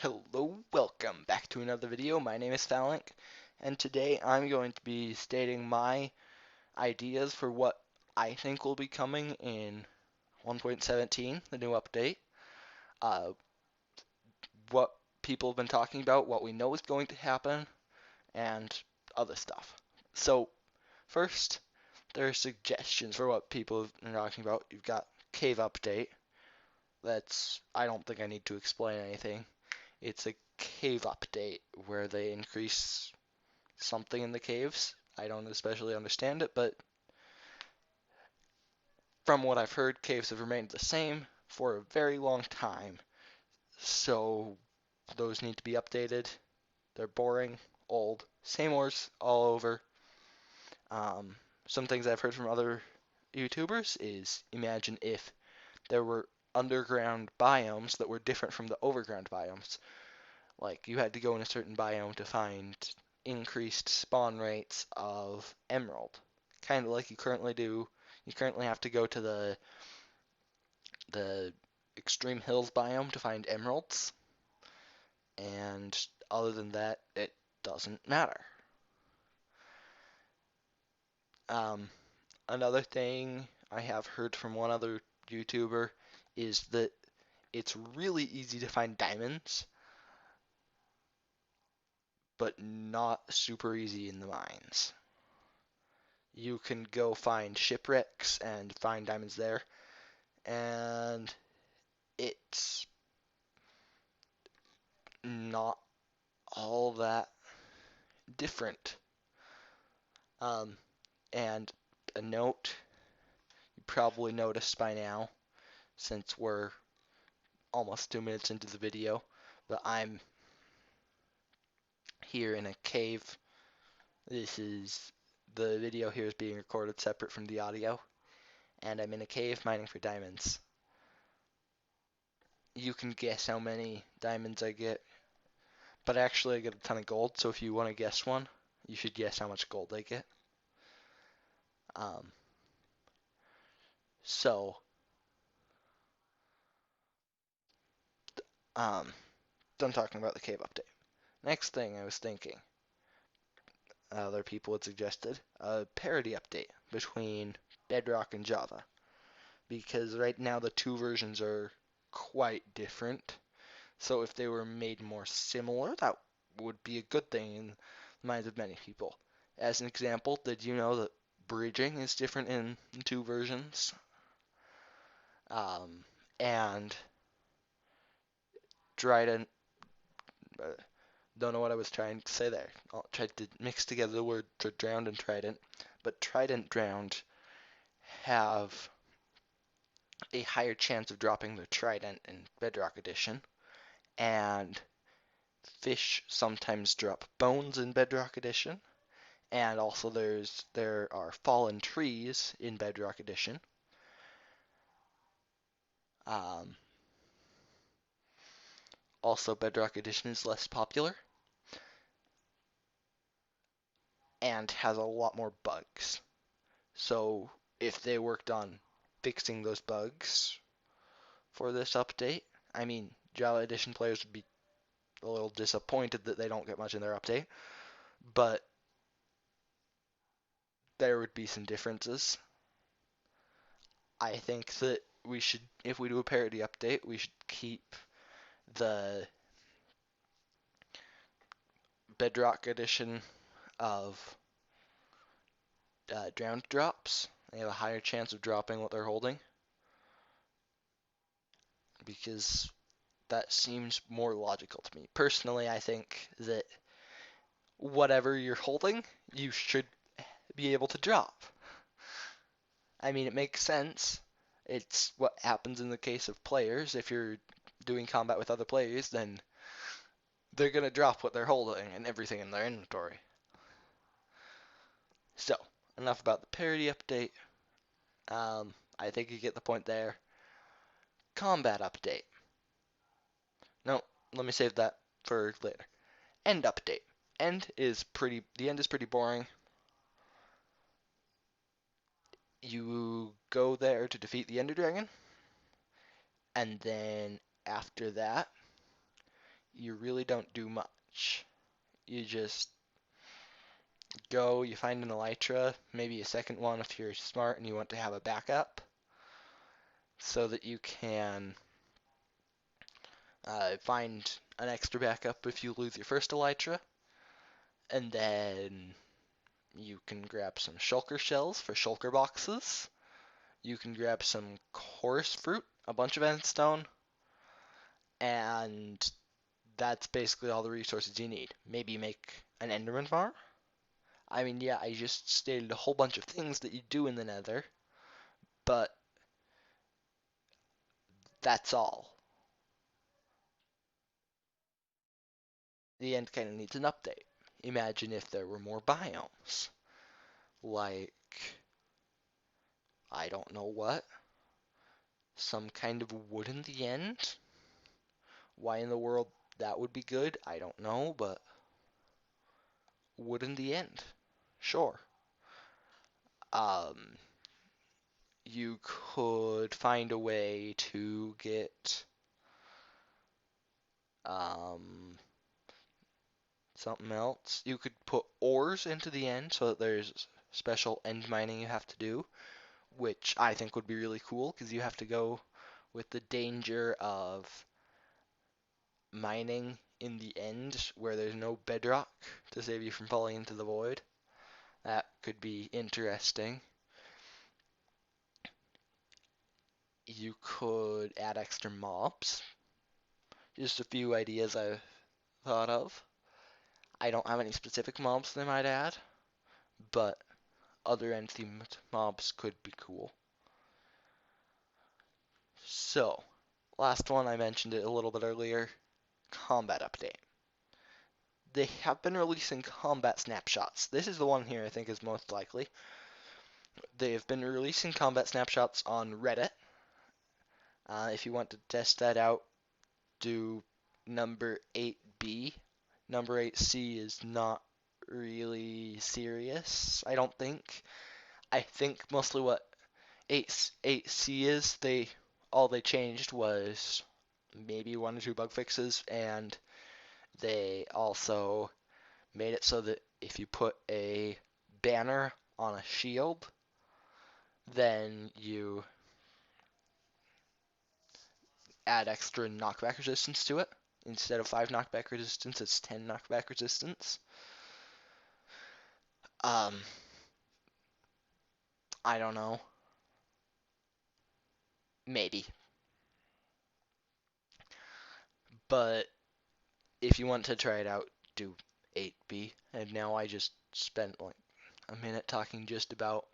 Hello, welcome back to another video. My name is Phalanx, and today I'm going to be stating my ideas for what I think will be coming in 1.17, the new update, uh, what people have been talking about, what we know is going to happen, and other stuff. So, first, there are suggestions for what people have been talking about. You've got Cave Update. I don't think I need to explain anything. It's a cave update where they increase something in the caves. I don't especially understand it, but from what I've heard, caves have remained the same for a very long time. So those need to be updated. They're boring, old, same ores all over. Some things I've heard from other YouTubers is imagine if there were underground biomes that were different from the overground biomes. Like you had to go in a certain biome to find increased spawn rates of emerald. Kind of like you currently do. You currently have to go to the extreme hills biome to find emeralds. And other than that, it doesn't matter. Um, Another thing I have heard from one other YouTuber is that it's really easy to find diamonds, but not super easy in the mines. You can go find shipwrecks and find diamonds there, and it's not all that different. Um, and a note you probably noticed by now, since we're almost 2 minutes into the video, but I'm here in a cave. The video here is being recorded separate from the audio, and I'm in a cave mining for diamonds. You can guess how many diamonds I get, but actually I get a ton of gold, so if you want to guess one, you should guess how much gold I get. Um, so, done talking about the cave update. Next thing I was thinking, other people had suggested a parity update between Bedrock and Java, because right now the two versions are quite different. So if they were made more similar, that would be a good thing in the minds of many people. As an example, did you know that bridging is different in the two versions? Um, and Trident, uh, don't know what I was trying to say there. I tried to mix together the word drowned and Trident, but Trident drowned have a higher chance of dropping their Trident in Bedrock Edition, and fish sometimes drop bones in Bedrock Edition, and also there are fallen trees in Bedrock Edition. Um, Also, Bedrock Edition is less popular and has a lot more bugs. So if they worked on fixing those bugs for this update, I mean, Java Edition players would be a little disappointed that they don't get much in their update, but there would be some differences. I think that we should, if we do a parity update, we should keep the Bedrock Edition of drowned drops. They have a higher chance of dropping what they're holding because that seems more logical to me. Personally, I think that whatever you're holding, you should be able to drop. I mean, it makes sense. It's what happens in the case of players. If you're doing combat with other players, then they're going to drop what they're holding and everything in their inventory. So, enough about the parity update. I think you get the point there. Combat update. No, let me save that for later. End update. The end is pretty boring. You go there to defeat the Ender Dragon, and then after that, you really don't do much. You just go, you find an elytra, maybe a second one if you're smart and you want to have a backup, so that you can find an extra backup if you lose your first elytra, and then you can grab some shulker shells for shulker boxes. You can grab some chorus fruit, a bunch of endstone, and that's basically all the resources you need. Maybe make an enderman farm. I mean, yeah, I just stated a whole bunch of things that you do in the nether, but that's all. The end kind of needs an update. Imagine if there were more biomes. Like, I don't know what, some kind of wood in the end? Why in the world that would be good, I don't know, but wood in the end. Sure. Um, you could find a way to get something else. You could put ores into the end so that there's special end mining you have to do, which I think would be really cool because you have to go with the danger of mining in the end where there's no bedrock to save you from falling into the void. That could be interesting. You could add extra mobs. Just a few ideas I've thought of. I don't have any specific mobs they might add, but other end-themed mobs could be cool. So, last one, I mentioned it a little bit earlier, combat update. They have been releasing combat snapshots. This is the one here I think is most likely. They have been releasing combat snapshots on Reddit. If you want to test that out, do number 8B. Number 8C is not really serious, I don't think. I think mostly what 8C is, all they changed was maybe one or two bug fixes, and they also made it so that if you put a banner on a shield, then you add extra knockback resistance to it. Instead of 5 knockback resistance, it's 10 knockback resistance. I don't know. Maybe. But if you want to try it out, do 8B. And now I just spent like a minute talking just about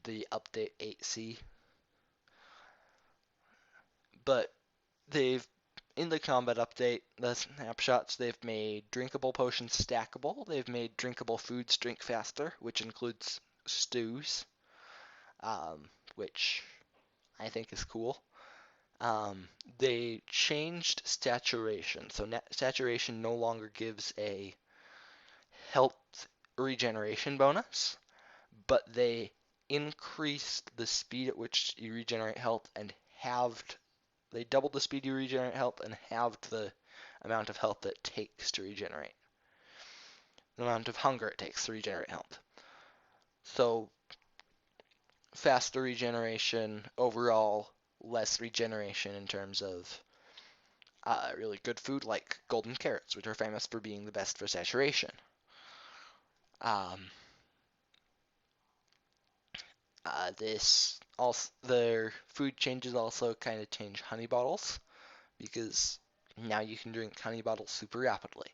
the update 8C. But in the combat update, the snapshots, they've made drinkable potions stackable. They've made drinkable foods drink faster, which includes stews, which I think is cool. They changed saturation. So saturation no longer gives a health regeneration bonus, but they increased the speed at which you regenerate health and they doubled the speed you regenerate health and halved the amount of health it takes to regenerate. The amount of hunger it takes to regenerate health. So faster regeneration, overall less regeneration in terms of really good food like golden carrots, which are famous for being the best for saturation. Their food changes also kind of change honey bottles, because now you can drink honey bottles super rapidly.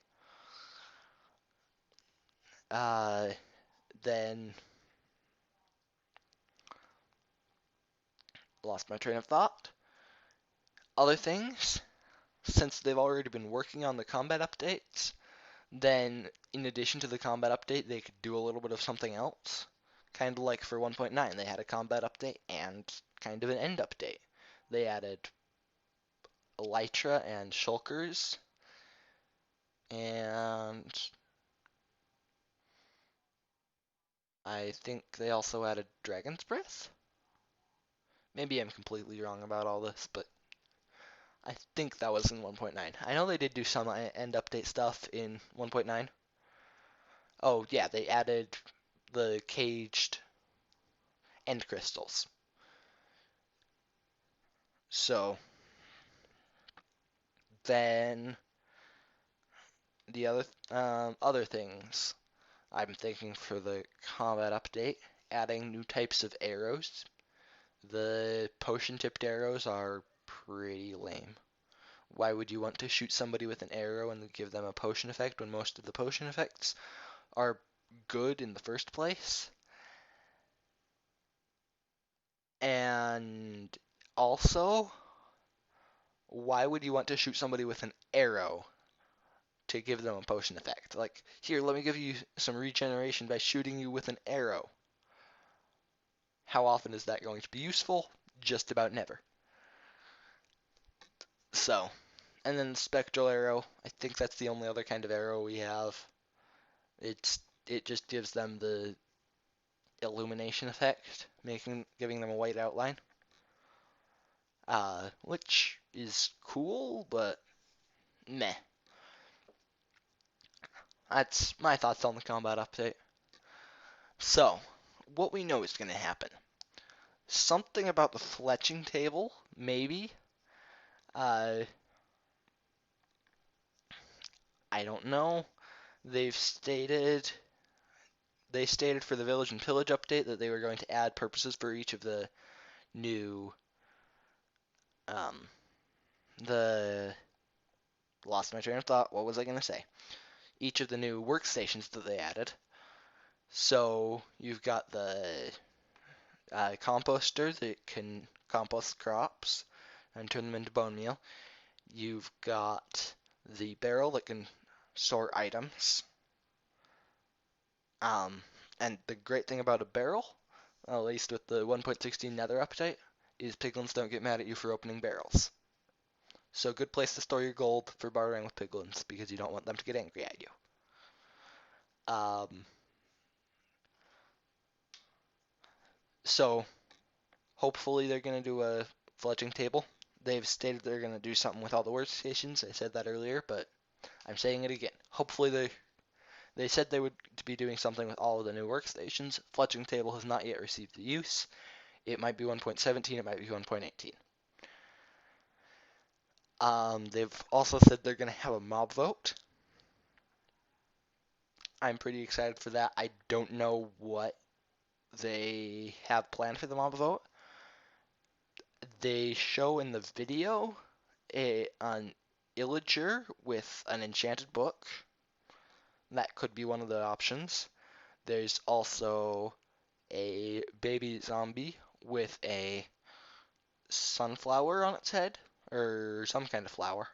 Then lost my train of thought. Other things, since they've already been working on the combat updates, then in addition to the combat update, they could do a little bit of something else. Kind of like for 1.9, they had a combat update and kind of an end update. They added elytra and shulkers, and I think they also added Dragon's Breath? Maybe I'm completely wrong about all this, but I think that was in 1.9. I know they did do some end update stuff in 1.9. Oh, yeah, they added the caged end crystals. So then the other things I'm thinking for the combat update, adding new types of arrows. The potion tipped arrows are pretty lame. Why would you want to shoot somebody with an arrow and give them a potion effect when most of the potion effects are good in the first place? And also, why would you want to shoot somebody with an arrow to give them a potion effect? Like, here, let me give you some regeneration by shooting you with an arrow. How often is that going to be useful? Just about never. So, and then the spectral arrow, I think that's the only other kind of arrow we have. It just gives them the illumination effect, giving them a white outline. Which is cool, but meh. That's my thoughts on the combat update. So, what we know is going to happen. Something about the fletching table, maybe. Uh, I don't know. They've stated They stated for the Village and Pillage update that they were going to add purposes for each of the new, um, the, lost my train of thought, what was I going to say? Each of the new workstations that they added. So, you've got the composter that can compost crops and turn them into bone meal. You've got the barrel that can store items. And the great thing about a barrel, at least with the 1.16 Nether update, is piglins don't get mad at you for opening barrels. So good place to store your gold for bartering with piglins because you don't want them to get angry at you. So hopefully they're going to do a fledging table. They've stated they're going to do something with all the workstations. I said that earlier, but I'm saying it again. Hopefully they said they would be doing something with all of the new workstations. Fletching table has not yet received the use. It might be 1.17, it might be 1.18. They've also said they're going to have a mob vote. I'm pretty excited for that. I don't know what they have planned for the mob vote. They show in the video an illager with an enchanted book. That could be one of the options. There's also a baby zombie with a sunflower on its head, or some kind of flower.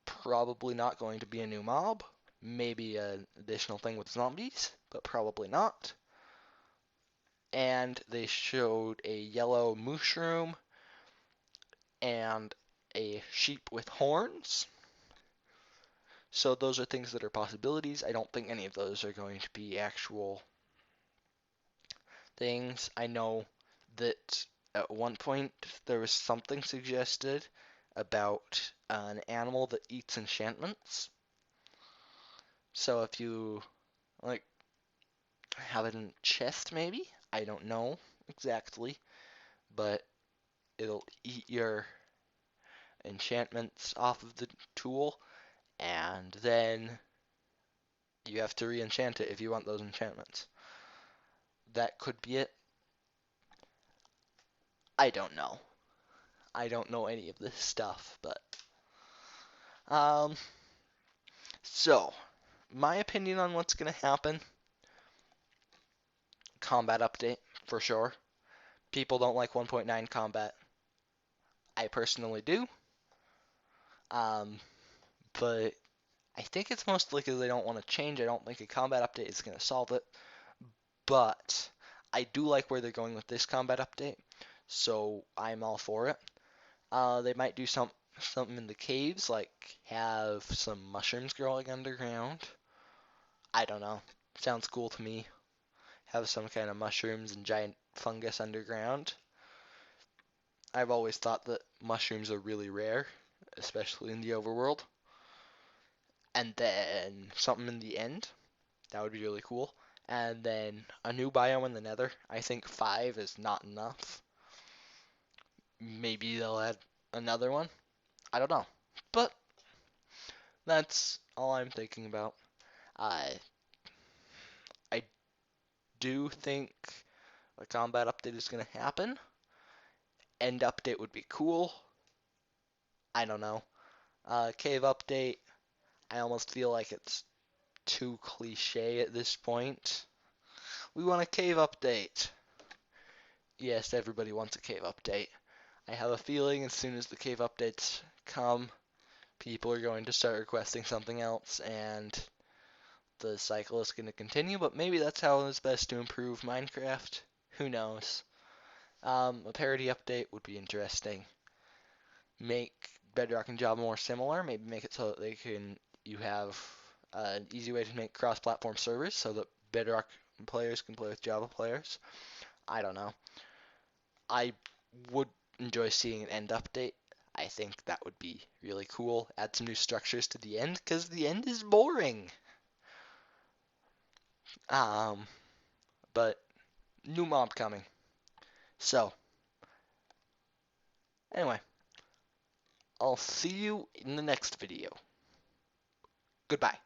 Probably not going to be a new mob. Maybe an additional thing with zombies, but probably not. And they showed a yellow mushroom and a sheep with horns. So those are things that are possibilities. I don't think any of those are going to be actual things. I know that at one point there was something suggested about an animal that eats enchantments. So if you like have it in a chest maybe, I don't know exactly, but it'll eat your enchantments off of the tool, and then you have to re-enchant it if you want those enchantments. That could be it. I don't know. I don't know any of this stuff, but um so my opinion on what's gonna happen, combat update for sure. People don't like 1.9 combat. I personally do. But I think it's mostly because they don't want to change. I don't think a combat update is going to solve it. But I do like where they're going with this combat update, so I'm all for it. They might do something in the caves, like have some mushrooms growing underground. I don't know. Sounds cool to me. Have some kind of mushrooms and giant fungus underground. I've always thought that mushrooms are really rare, especially in the overworld. And then something in the end, that would be really cool. And then a new biome in the Nether. I think 5 is not enough. Maybe they'll add another one. I don't know. But that's all I'm thinking about. I I do think a combat update is going to happen. End update would be cool. I don't know. Cave update, I almost feel like it's too cliche at this point. We want a cave update. Yes, everybody wants a cave update. I have a feeling as soon as the cave updates come, people are going to start requesting something else, and the cycle is going to continue, but maybe that's how it's best to improve Minecraft. Who knows? A parody update would be interesting. Make Bedrock and Java more similar. Maybe make it so that you have an easy way to make cross-platform servers so that Bedrock players can play with Java players. I don't know. I would enjoy seeing an end update. I think that would be really cool. Add some new structures to the end because the end is boring. But new mob coming. So, anyway, I'll see you in the next video. Goodbye.